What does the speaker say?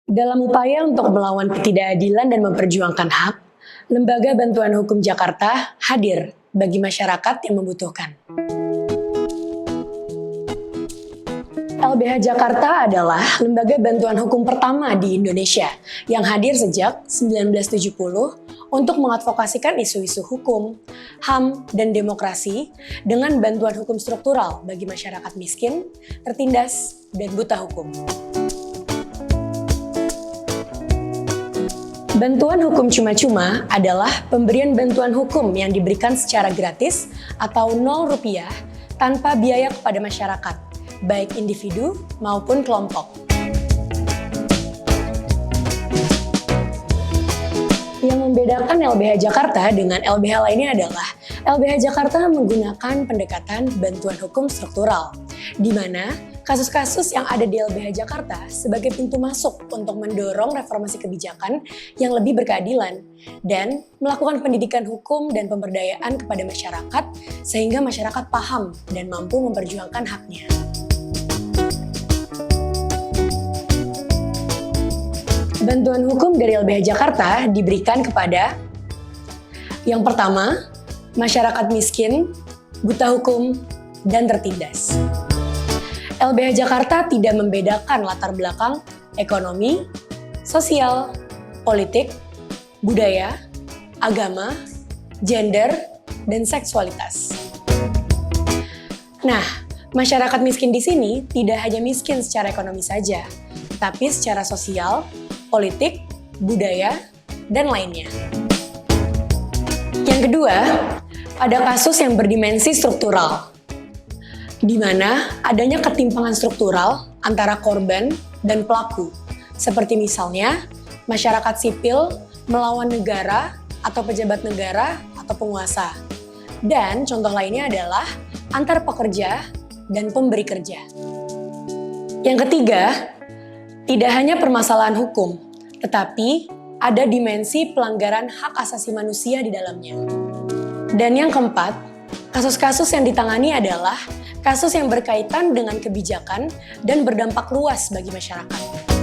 Dalam upaya untuk melawan ketidakadilan dan memperjuangkan hak, Lembaga Bantuan Hukum Jakarta hadir bagi masyarakat yang membutuhkan. LBH Jakarta adalah lembaga bantuan hukum pertama di Indonesia yang hadir sejak 1970 untuk mengadvokasikan isu-isu hukum, HAM, dan demokrasi dengan bantuan hukum struktural bagi masyarakat miskin, tertindas, dan buta hukum. Bantuan hukum cuma-cuma adalah pemberian bantuan hukum yang diberikan secara gratis atau Rp0 tanpa biaya kepada masyarakat, baik individu maupun kelompok. Yang membedakan LBH Jakarta dengan LBH lainnya adalah LBH Jakarta menggunakan pendekatan bantuan hukum struktural, di mana kasus-kasus yang ada di LBH Jakarta sebagai pintu masuk untuk mendorong reformasi kebijakan yang lebih berkeadilan dan melakukan pendidikan hukum dan pemberdayaan kepada masyarakat sehingga masyarakat paham dan mampu memperjuangkan haknya. Bantuan hukum dari LBH Jakarta diberikan kepada yang pertama, masyarakat miskin, buta hukum, dan tertindas. LBH Jakarta tidak membedakan latar belakang ekonomi, sosial, politik, budaya, agama, gender, dan seksualitas. Nah, masyarakat miskin di sini tidak hanya miskin secara ekonomi saja, tapi secara sosial, politik, budaya, dan lainnya. Yang kedua, ada kasus yang berdimensi struktural, di mana adanya ketimpangan struktural antara korban dan pelaku, seperti misalnya masyarakat sipil melawan negara atau pejabat negara atau penguasa. Dan contoh lainnya adalah antar pekerja dan pemberi kerja. Yang ketiga, tidak hanya permasalahan hukum, tetapi ada dimensi pelanggaran hak asasi manusia di dalamnya. Dan yang keempat, kasus-kasus yang ditangani adalah kasus yang berkaitan dengan kebijakan dan berdampak luas bagi masyarakat.